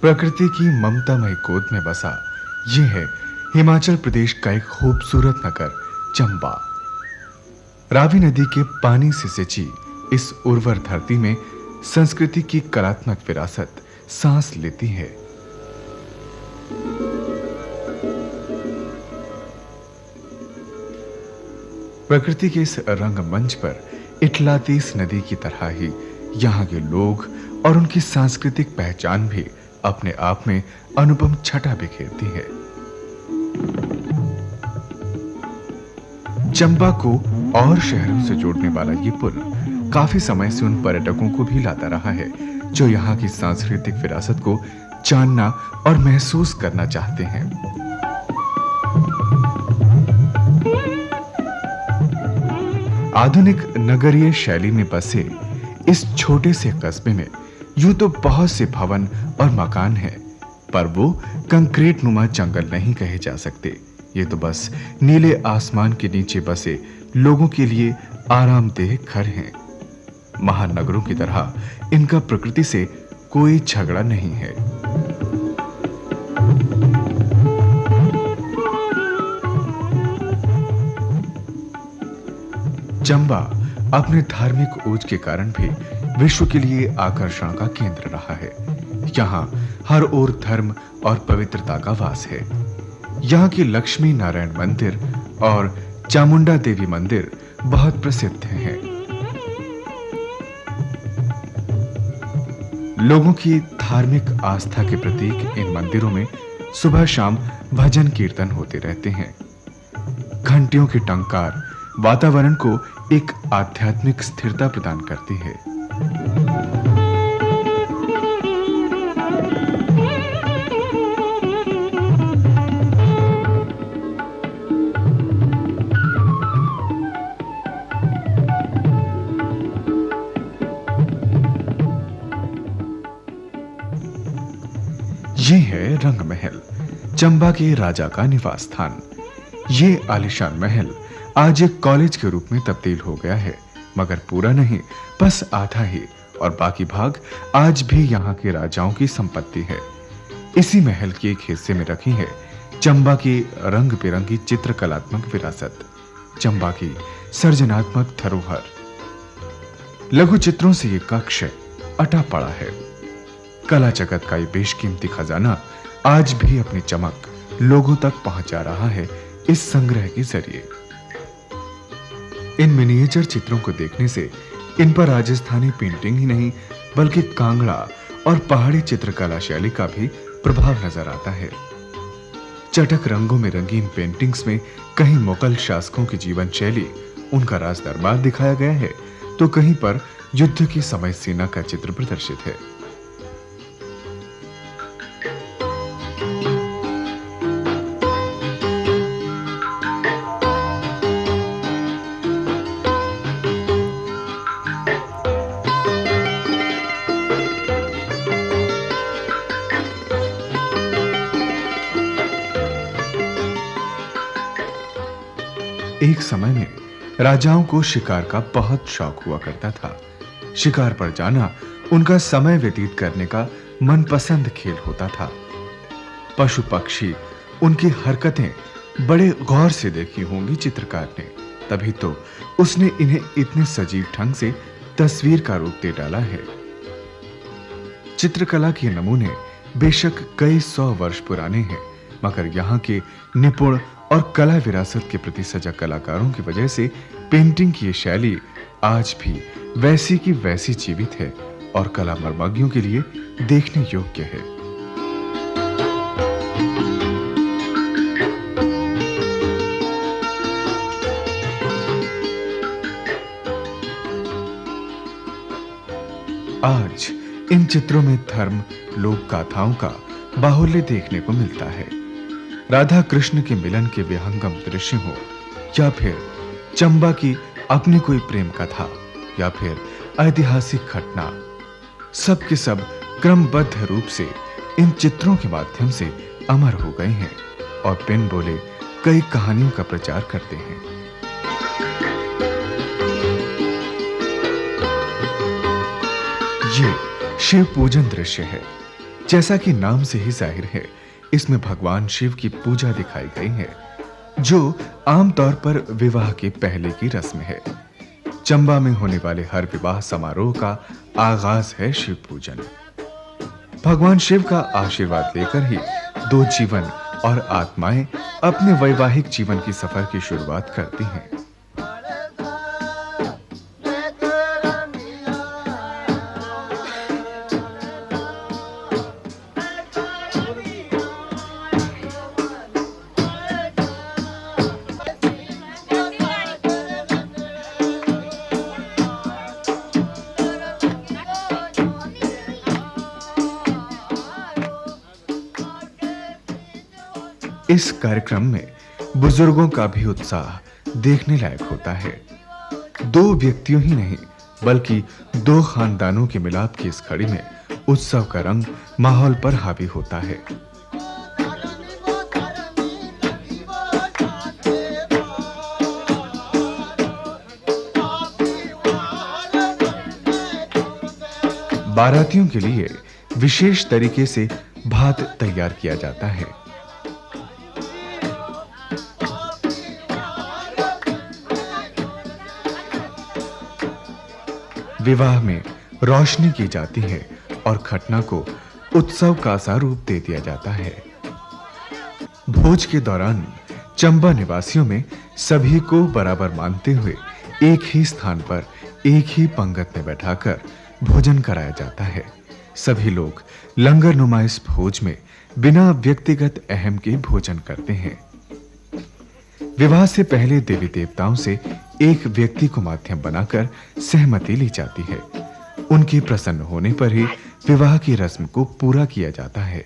प्रकृति की ममतामय गोद में बसा ये है हिमाचल प्रदेश का एक खूबसूरत नगर चंबा। रावी नदी के पानी से सिंची इस उर्वर धरती में संस्कृति की कलात्मक विरासत सांस लेती है। प्रकृति के इस रंगमंच पर इटलाती इस नदी की तरह ही यहाँ के लोग और उनकी सांस्कृतिक पहचान भी अपने आप में अनुपम छटा बिखेरती है। चंबा को और शहरों से जोड़ने वाला ये पुल काफी समय से उन पर्यटकों को भी लाता रहा है जो यहाँ की सांस्कृतिक विरासत को जानना और महसूस करना चाहते हैं। आधुनिक नगरीय शैली में बसे इस छोटे से कस्बे में यूं तो बहुत से भवन और मकान हैं, पर वो कंक्रीट नुमा जंगल नहीं कहे जा सकते। ये तो बस नीले आसमान के नीचे बसे लोगों के लिए आरामदेह घर हैं। महानगरों की तरह इनका प्रकृति से कोई झगड़ा नहीं है। चंबा अपने धार्मिक ओज के कारण भी विश्व के लिए आकर्षण का केंद्र रहा है। यहाँ हर ओर धर्म और पवित्रता का वास है। यहाँ की लक्ष्मी नारायण मंदिर और चामुंडा देवी मंदिर बहुत प्रसिद्ध हैं। लोगों की धार्मिक आस्था के प्रतीक इन मंदिरों में सुबह शाम भजन कीर्तन होते रहते हैं। घंटियों की टंकार वातावरण को एक आध्यात्मिक स्थिरता प्रदान करती है। ये है रंग महल, चंबा के राजा का निवास स्थान। ये आलीशान महल आज एक कॉलेज के रूप में तब्दील हो गया है, मगर पूरा नहीं, बस आधा ही, और बाकी भाग आज भी यहाँ के राजाओं की संपत्ति है। इसी महल के एक हिस्से में रखी है चंबा की रंग बिरंगी चित्रकलात्मक विरासत, चंबा की सर्जनात्मक धरोहर। लघु चित्रों से ये कक्ष अटा पड़ा है। कला जगत का ये बेशकीमती खजाना आज भी अपनी चमक लोगों तक पहुंचा रहा है इस संग्रह के जरिए। इन मिनिएचर चित्रों को देखने से इन पर राजस्थानी पेंटिंग ही नहीं बल्कि कांगड़ा और पहाड़ी चित्रकला शैली का भी प्रभाव नजर आता है। चटक रंगों में रंगीन पेंटिंग्स में कहीं मुगल शासकों की जीवन शैली, उनका राज दरबार दिखाया गया है, तो कहीं पर युद्ध की समय सेना का चित्र प्रदर्शित है। एक समय में राजाओं को शिकार का बहुत शौक हुआ करता था। शिकार पर जाना उनका समय व्यतीत करने का मनपसंद खेल होता था। पशु पक्षी, उनकी हरकतें बड़े गौर से देखी होंगी चित्रकार ने, तभी तो उसने इन्हें इतने सजीव ढंग से तस्वीर का रूप दे डाला है। चित्रकला के नमूने बेशक कई 100 वर्ष पुराने हैं, मगर यहाँ के निपुण और कला विरासत के प्रति सजग कलाकारों की वजह से पेंटिंग की ये शैली आज भी वैसी की वैसी जीवित है और कला मर्मज्ञों के लिए देखने योग्य है। आज इन चित्रों में धर्म, लोक गाथाओं का बाहुल्य देखने को मिलता है। राधा कृष्ण के मिलन के विहंगम दृश्य हो, या फिर चंबा की अपनी कोई प्रेम कथा, या फिर ऐतिहासिक घटना, सब के सब क्रमबद्ध रूप से इन चित्रों के माध्यम से अमर हो गए हैं और बिन बोले कई कहानियों का प्रचार करते हैं। ये शिव पूजन दृश्य है। जैसा कि नाम से ही जाहिर है, इसमें भगवान शिव की पूजा दिखाई गई है, जो आमतौर पर विवाह के पहले की रस्म है। चंबा में होने वाले हर विवाह समारोह का आगाज है शिव पूजन। भगवान शिव का आशीर्वाद लेकर ही दो जीवन और आत्माएं अपने वैवाहिक जीवन की सफर की शुरुआत करती हैं। इस कार्यक्रम में बुजुर्गों का भी उत्साह देखने लायक होता है। दो व्यक्तियों ही नहीं, बल्कि दो खानदानों के मिलाप की इस घड़ी में उत्सव का रंग माहौल पर हावी होता है। बारातियों के लिए विशेष तरीके से भात तैयार किया जाता है। विवाह में रोशनी की जाती है और घटना को उत्सव का सा रूप दे दिया जाता है। भोज के दौरान चंबा निवासियों में सभी को बराबर मानते हुए एक ही स्थान पर एक ही पंगत में बैठाकर भोजन कराया जाता है। सभी लोग लंगर नुमा इस भोज में बिना व्यक्तिगत अहम के भोजन करते हैं। विवाह से पहले देवी देवताओं से एक व्यक्ति को माध्यम बनाकर सहमति ली जाती है। उनके प्रसन्न होने पर ही विवाह की रस्म को पूरा किया जाता है।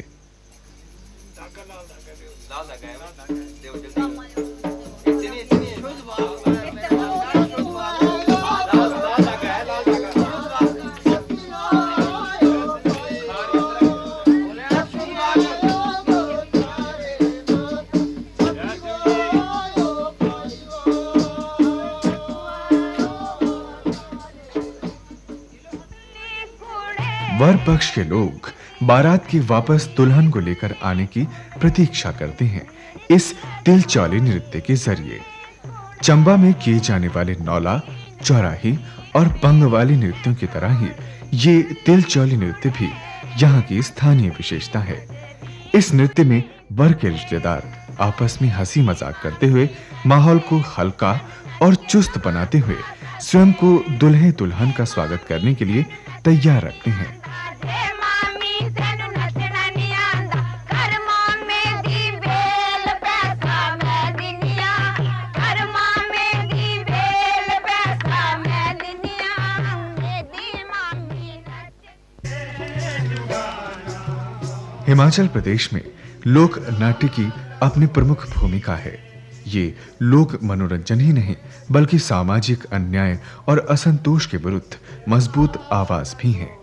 वर पक्ष के लोग बारात की वापस दुल्हन को लेकर आने की प्रतीक्षा करते हैं इस तिलचौली नृत्य के जरिए। चंबा में किए जाने वाले नौला, चौराही और पंगवाली नृत्यों की तरह ही ये तिलचौली नृत्य भी यहाँ की स्थानीय विशेषता है। इस नृत्य में वर के रिश्तेदार आपस में हंसी मजाक करते हुए माहौल को हल्का और चुस्त बनाते हुए स्वयं को दुल्हे दुल्हन का स्वागत करने के लिए तैयार रखते हैं। हिमाचल प्रदेश में लोक नाट्य की अपनी प्रमुख भूमिका है। ये लोक मनोरंजन ही नहीं, बल्कि सामाजिक अन्याय और असंतोष के विरुद्ध मजबूत आवाज भी है।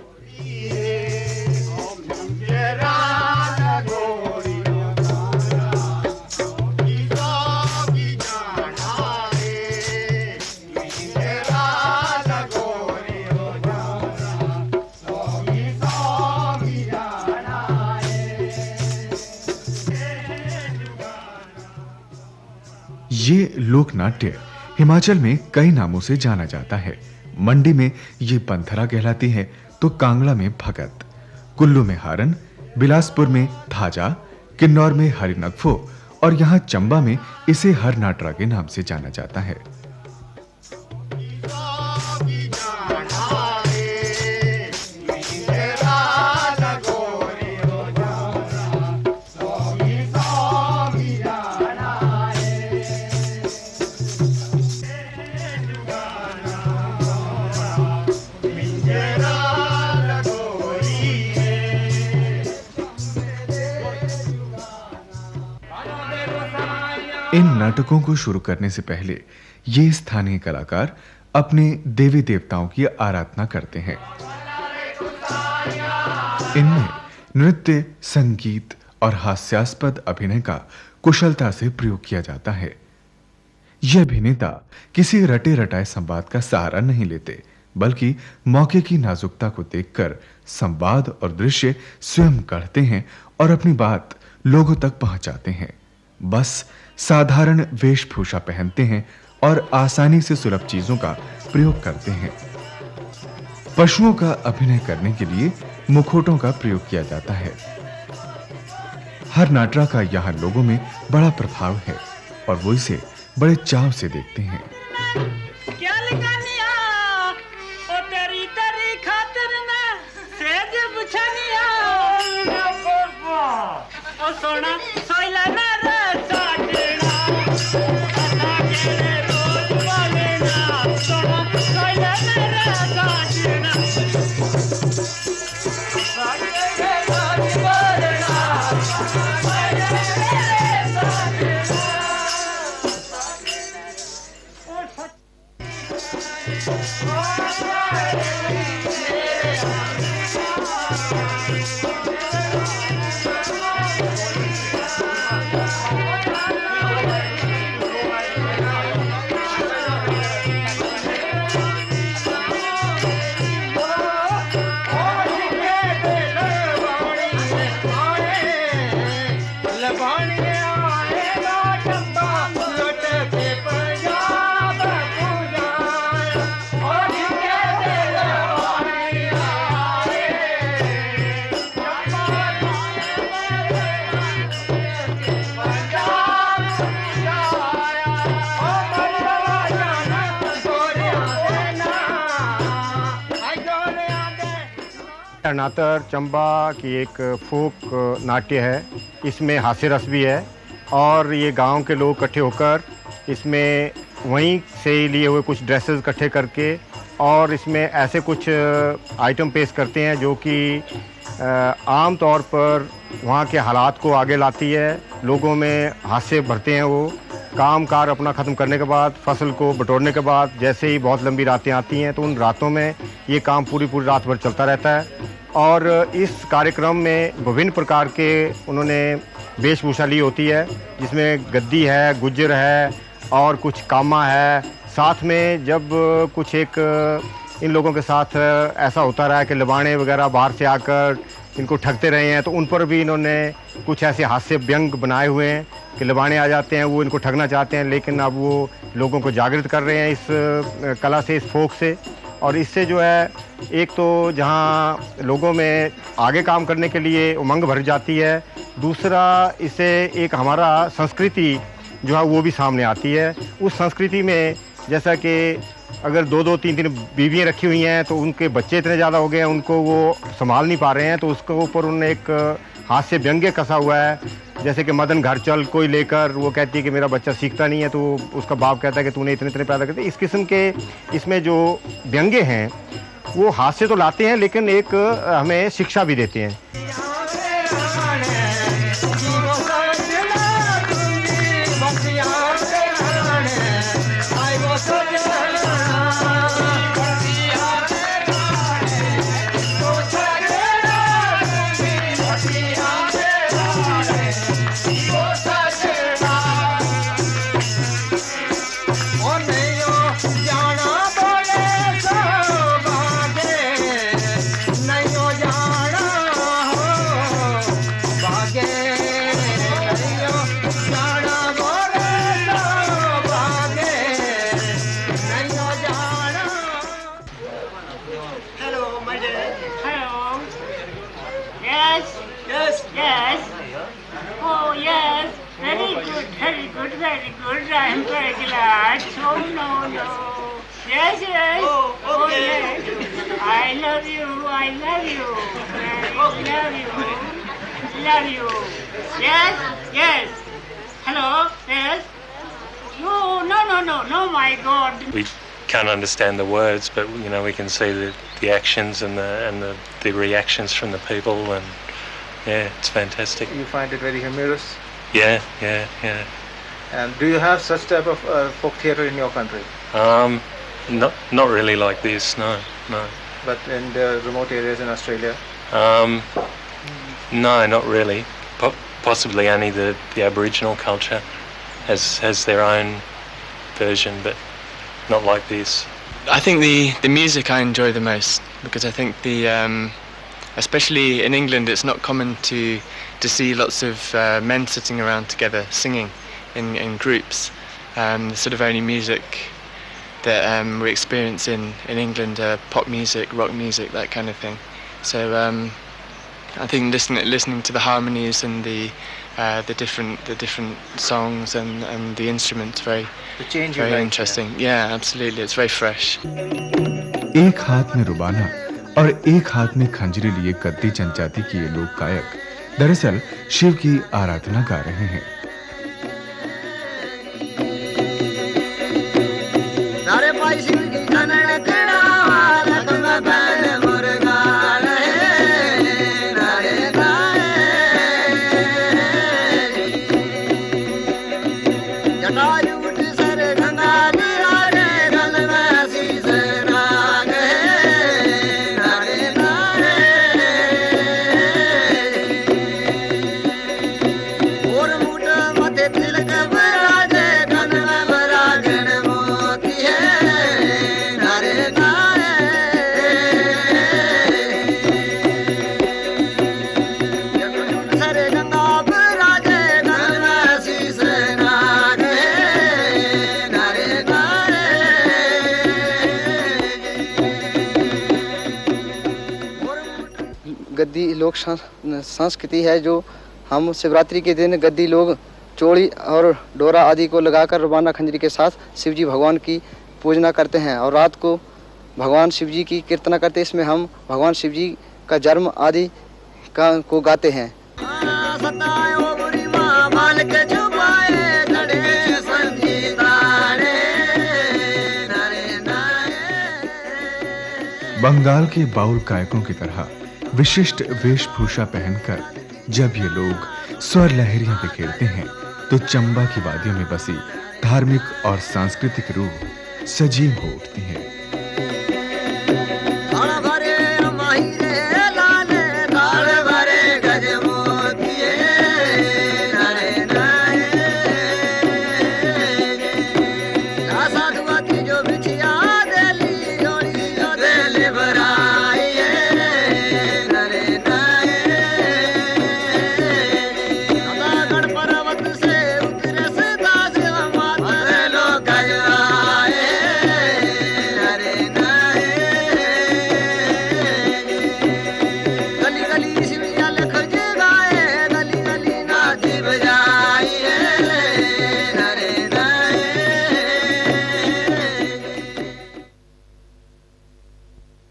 ये लोक नाट्य हिमाचल में कई नामों से जाना जाता है। मंडी में ये पंथरा कहलाती है, तो कांगड़ा में भगत, कुल्लू में हारन, बिलासपुर में थाजा, किन्नौर में हरिनगफो और यहाँ चंबा में इसे हरनाटरा के नाम से जाना जाता है। इन नाटकों को शुरू करने से पहले ये स्थानीय कलाकार अपने देवी देवताओं की आराधना करते हैं। इनमें नृत्य, संगीत और हास्यास्पद अभिनय का कुशलता से प्रयोग किया जाता है। ये अभिनेता किसी रटे रटाए संवाद का सहारा नहीं लेते, बल्कि मौके की नाजुकता को देखकर संवाद और दृश्य स्वयं गढ़ते हैं और अपनी बात लोगों तक पहुंचाते हैं। बस साधारण वेशभूषा पहनते हैं और आसानी से सुलभ चीजों का प्रयोग करते हैं। पशुओं का अभिनय करने के लिए मुखौटों का प्रयोग किया जाता है। हर नाटरा का यहाँ लोगों में बड़ा प्रभाव है और वो इसे बड़े चाव से देखते हैं। क्या लगानिया ओ तेरी तेरी खातिर में सेज बुछनिया ओ सोना सोइला ना रे साजना असा के रोज वाले ना सोना सोइला ना रे साजना साजे रे रोज वाले ना नातर चंबा की एक फोक नाट्य है। इसमें हास्य रस भी है और ये गांव के लोग इकट्ठे होकर इसमें वहीं से लिए हुए कुछ ड्रेसेस इकट्ठे करके और इसमें ऐसे कुछ आइटम पेश करते हैं जो कि आम तौर पर वहाँ के हालात को आगे लाती है। लोगों में हास्य भरते हैं। वो काम-कार अपना ख़त्म करने के बाद, फसल को बटोरने के बाद जैसे ही बहुत लंबी रातें आती हैं तो उन रातों में ये काम पूरी रात भर चलता रहता है। और इस कार्यक्रम में विभिन्न प्रकार के उन्होंने वेशभूषा ली होती है, जिसमें गद्दी है, गुज्जर है और कुछ कामा है। साथ में जब कुछ एक इन लोगों के साथ ऐसा होता रहा है कि लबाने वगैरह बाहर से आकर इनको ठगते रहे हैं, तो उन पर भी इन्होंने कुछ ऐसे हास्य व्यंग बनाए हुए हैं कि लबाने आ जाते हैं, वो इनको ठगना चाहते हैं, लेकिन अब वो लोगों को जागृत कर रहे हैं इस कला से, इस फोक से। और इससे जो है एक तो जहाँ लोगों में आगे काम करने के लिए उमंग भर जाती है, दूसरा इससे एक हमारा संस्कृति जो है वो भी सामने आती है। उस संस्कृति में जैसा कि अगर 2-2, 3-3 बीवियाँ रखी हुई हैं तो उनके बच्चे इतने ज़्यादा हो गए हैं, उनको वो संभाल नहीं पा रहे हैं, तो उसके ऊपर उन्होंने एक हास्य व्यंग्य कसा हुआ है। जैसे कि मदन घर चल कोई लेकर, वो कहती है कि मेरा बच्चा सीखता नहीं है, तो उसका बाप कहता है कि तूने इतने पैदा करते। इस किस्म के इसमें जो व्यंग्य हैं वो हास्य तो लाते हैं लेकिन एक हमें शिक्षा भी देते हैं। Very good. I'm very glad. Oh, no. Yes. Oh, yes. I love you. Love you. Yes. Hello. Yes. No, my God. We can't understand the words, but we can see the actions and the reactions from the people, and yeah, it's fantastic. You find it very humorous? Yeah. And do you have such type of folk theatre in your country? Not really like this, no. But in the remote areas in Australia? No, not really. Possibly only the Aboriginal culture has their own version, but not like this. I think the music I enjoy the most, because I think especially in England it's not common to see lots of men sitting around together singing in groups. The sort of only music that we experience in England are pop music, rock music, that kind of thing. So I think listening to the harmonies and the different songs and the instruments very interesting. Yeah, absolutely. It's very fresh. एक हाथ में रुबाना और एक हाथ में खंजरी लिए गद्दी जनजाति के ये लोक गायक दरअसल शिव की आराधना गा रहे हैं। गद्दी लोक संस्कृति है जो हम शिवरात्रि के दिन गद्दी लोग चोड़ी और डोरा आदि को लगाकर रुबाना खंजरी के साथ शिवजी भगवान की पूजना करते हैं और रात को भगवान शिवजी की कीर्तना करते हैं। इसमें हम भगवान शिवजी का जन्म आदि को गाते हैं। बंगाल के बाउल गायकों की तरह विशिष्ट वेशभूषा पहनकर जब ये लोग स्वर लहरियां बिखेरते हैं तो चंबा की वादियों में बसी धार्मिक और सांस्कृतिक रूह सजीव हो उठती हैं।